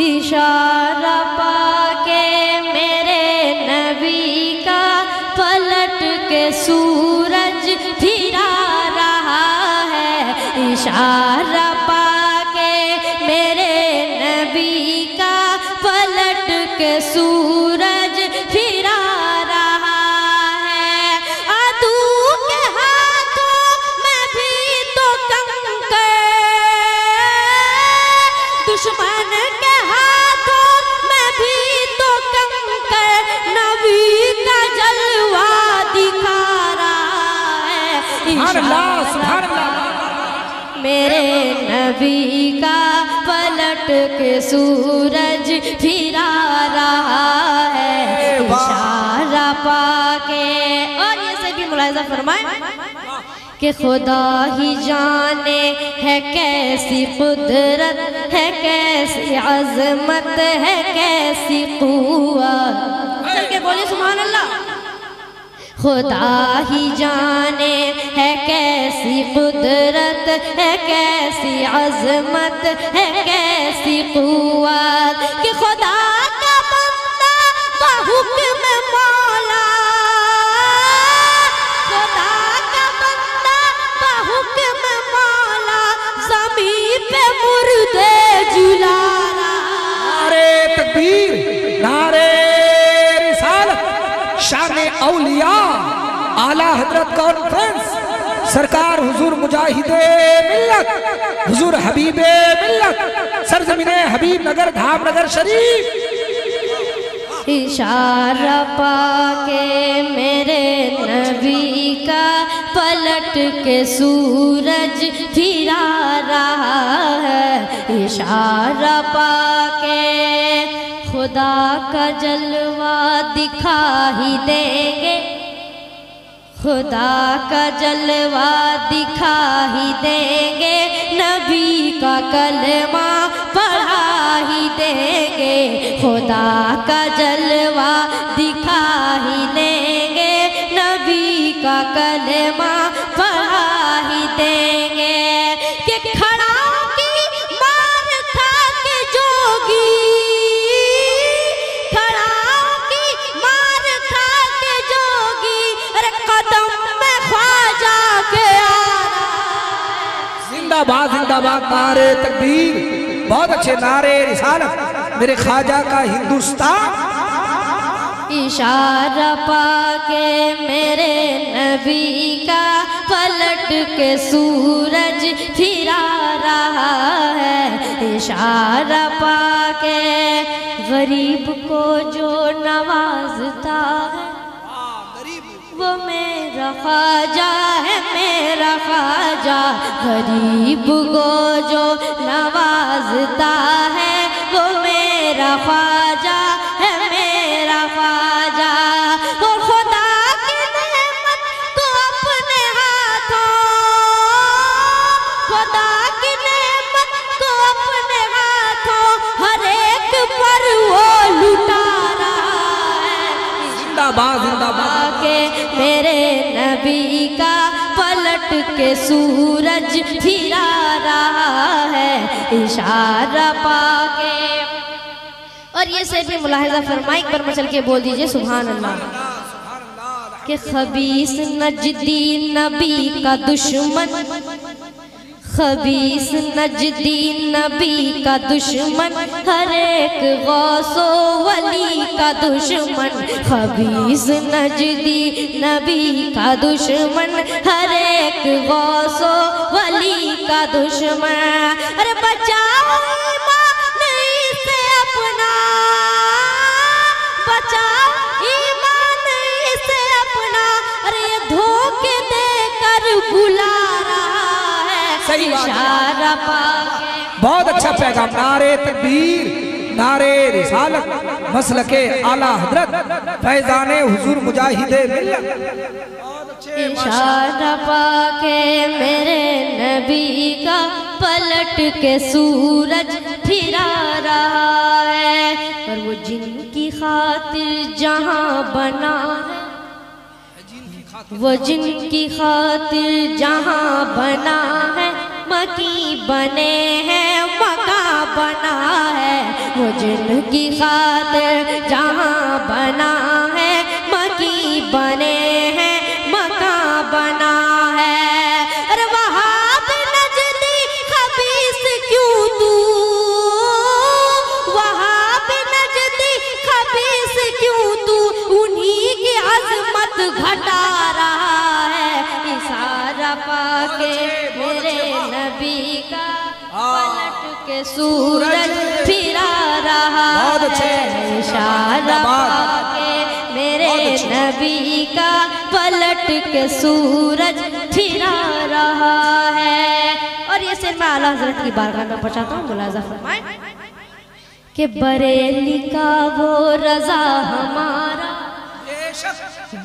इशारा पाके मेरे नबी का पलट के सूरज फिरा रहा है। इशारा पाके मेरे नबी का पलट के सूरज फिरा रहा है। आदू के हाथों में भी तो कंकर, दुश्मन के हाथों में भी तो कंकर, नबी का जलवा दिखा रहा है। इशारा मेरे नबी का पलट के सूरज फिरा रहा है। इशारा पाके और ये सभी मुलाहिजा फरमाए कि खुदा ही जाने है कैसी कुदरत है, कैसी अजमत है, कैसी कुव्वत। चल के बोलिए सुभान अल्लाह। खुदा ही जाने है कैसी कुदरत है, कैसी अजमत है, कैसी कुव्वत कि खुदा का बंदा बहुक्म मौला, खुदा का बंदा बहुक्म मौला ज़मीन पे मुर्दे जुला रहा। नारे तकबीर, नारे रिसालत, शान औलिया, आला हजरत कॉन्फ्रेंस, सरकार हुजूर मुजाहिदे मिल्लत, हुजूर हबीबे मिल्लत, सरजमीने हबीब नगर धामनगर शरीफ। इशारा पाके मेरे नबी का पलट के सूरज फिरा रहा है। इशारा पाके खुदा का जलवा दिखा ही देंगे, खुदा का जलवा दिखा ही देंगे, नबी का कलमा पढ़ा ही देंगे। खुदा का जलवा दिखा ही देंगे, नबी का कलमा पढ़ा ही देंगे कि खड़ा की मार खा के जोगी, खड़ा की मार खा के जोगी, अरे कदम में ख्वाजा के आ रहा है। जिंदाबाद जिंदाबाद, नारे तकबीर, बहुत अच्छे नारे रिसालत, मेरे ख्वाजा का हिंदुस्तान। इशारा पाके मेरे नबी का पलट के सूरज फिरा रहा है। इशारा पाके गरीब को जो नवाजता है, वो मेरा ख्वाजा है, मेरा ख्वाजा। गरीब को जो नवाजता है, वो मेरा ख्वाजा है, मेरा ख्वाजा। वो खुदा की नेमत को अपने हाथों, खुदा की नेमत को अपने हाथों हर एक पर वो लुटा रहा है। जिंदाबाद जिंदाबाद के मेरे नबी का पलट के सूरज फिरा रहा है। इशारा पाके और ये से भी मुलाहिजा फरमाई, एक बार मचल के बोल दीजिए सुभान अल्लाह। कि खबीस नजदी नबी का दुश्मन, खबीस नजदी नबी का दुश्मन, हर एक गौसो वली का दुश्मन। खबीस नजदी नबी का दुश्मन, हर एक गौसो वली का दुश्मन। अरे बचाओ ईमान इसे अपना, बचाओ ईमान इसे अपना, अरे ये धोखे देकर बुला रहा है। सही बात है। इशारा पाके बहुत अच्छा पैगाम, नारे तकबीर, नारे रिसालत, मसलके आला हजरत फैजाने हुजूर मुजाहिदे मिल्लत। इशारा पाके मेरे नबी का पलट के सूरज फिरा रहा है। और वो जिनकी खातिर जहां बना है, वो जिनकी खातिर जहां बना है, मकी बने हैं मका बना है। वो जिनकी खातिर जहाँ बना है मकी बने हैं मकां बना है। अरे वहाँ पे नजदी खबीस क्यों तू, वहाँ पे नजदी खबीस क्यों तू, उन्हीं की अजमत घटा रहा है। इशारा पाके मेरे नबी का पलट के सूरज फिरा रहा है। इशारा पाके मेरे नबी का पलट के सूरज फिरा रहा है। और ये सिर्फ मैं आला हज़रत की बारगाह में पहुंचाता हूँ, मुलाज़ा फरमाएं कि बरेली का वो रज़ा हमारा,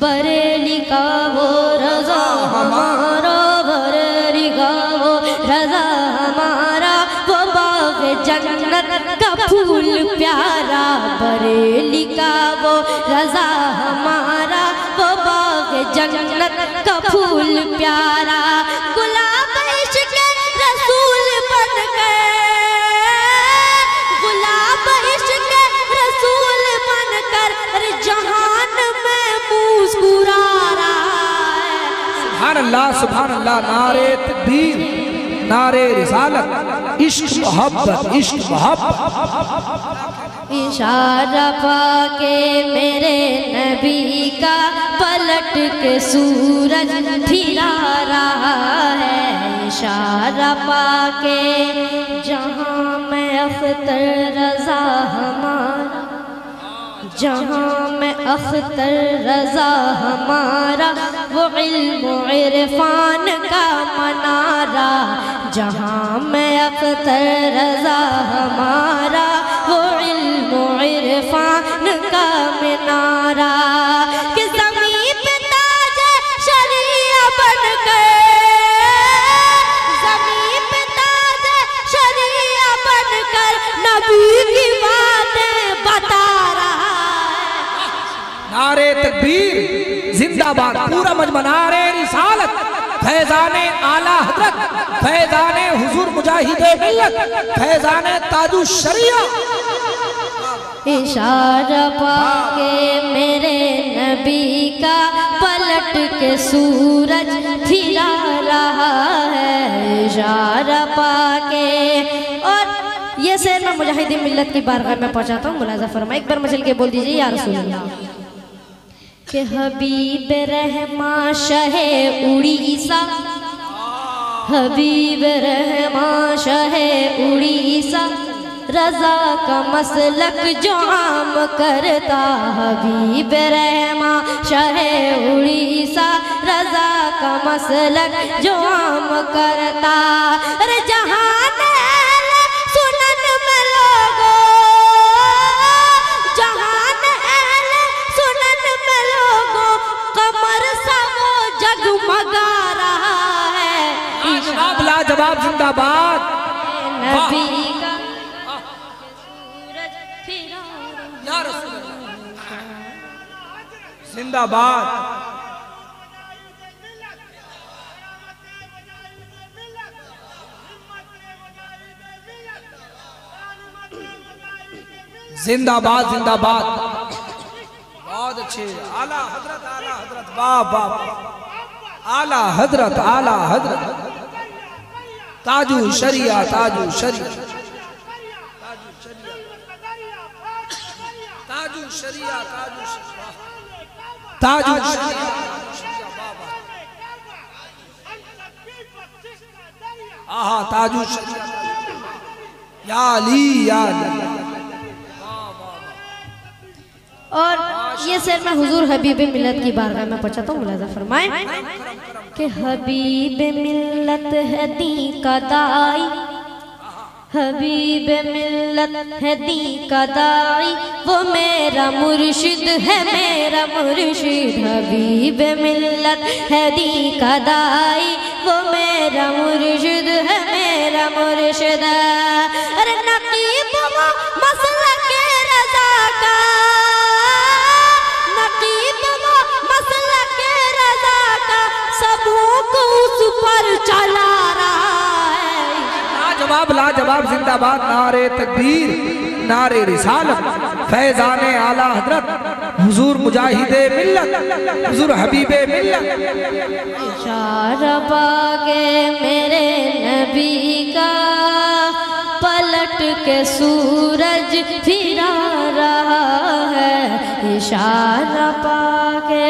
बरेली का वो रज़ा हमारा, बरेली का वो रज़ा हमारा, वो बाग जन्नत का फूल प्यारा। बरेली का वो रज़ा हमारा, वो बाग जन्नत का फूल प्यारा। गुलाब इश्क़ रसूल बन गए, गुलाब इश्क़ रसूल बनकर जहान में मुस्कुरा रहा है। सुभान अल्लाह, नारे तकबीर, नारे रिसालत, इश्क मोहब्बत, इश्क मोहब्बत। इशारा पाके मेरे नबी का पलट के सूरज फिरा रहा है। इशारा पाके जहाँ मैं अख्तर रज़ा हमारा, जहाँ मैं अख्तर रज़ा हमारा, वो इल्म इरफान का मनारा। जहाँ मैं अख्तर रज़ा हमारा, वो इल्म इरफान का मीनारा। कि ज़मीं पे ताज शरिया बन गए, ज़मीं पे ताज शरिया बनकर नबी की बातें बता रहा है। नारे तकबीर जिंदाबाद, पूरा मजमा नारे रिसालत, फैज़ाने आला हज़रत, फैज़ाने हुजूर मुजाहिदे मिल्लत, फैज़ाने ताजु शरिया। इशारा पाके मेरे नबी का पलट के सूरज फिरा रहा है। इशारा पाके। और ये शेर मैं मुजाहिदे मिल्लत की बारगाह में पहुंचाता हूँ, मुलाज़ा फरमाए। एक बार मचल के बोल दीजिए या रसूल अल्लाह। कि हबीब रहमा शहे उड़ीसा, हबीब रहमा शहे उड़ीसा, रज़ा का मसलक जो आम करता। हबीब रहमा शहे उड़ीसा, रज़ा का मसलक जो आम करता। अरे जहान सुनन में लोगो, जहान सुनन में लोगो, कमर सा वो जगमगा रहा है। लाजवाब, लाजवाब, जिंदाबाद नबी का सूरज फिरा या रसूल अल्लाह, जिंदाबाद। जिंदाबाद, जिंदाबाद, बहुत अच्छे। आला हजरत, आला हजरत, वाह वाह, आला हजरत, आला हजरत, ताजु शरिया, ताजु शरिया, ताजु शरिया, ताजु शरिया, आहा, ताजु शरिया, या अली, या अली। और ये शेर मैं हुजूर हबीब मिल्लत की बारगाह में पहुंचाता हूँ, मुलाज़ा फरमाएं कि हबीब मिल्लत है दी का दाई, हबीब मिल्लत है दी का दाई, वो मेरा मुर्शिद है मेरा मुर्शिद। हबीब मिल्लत है दी का दाई, वो मेरा मुर्शिद है मेरा मुर्शिद। अरे नकीब वो मसलक रज़ा का, नकीब वो मसलक रज़ा का, सबों को उस पर चला रहा है। आप लाजवाब जिंदाबाद, नारे तकबीर, नारे रिसालत, फैजाने आला हजरत हुजूर मुजाहिदे मिल्लत, हुजूर हबीबे मिल्लत। इशारा पाके मेरे नबी का पलट के सूरज फिरा रहा है, इशारा पाके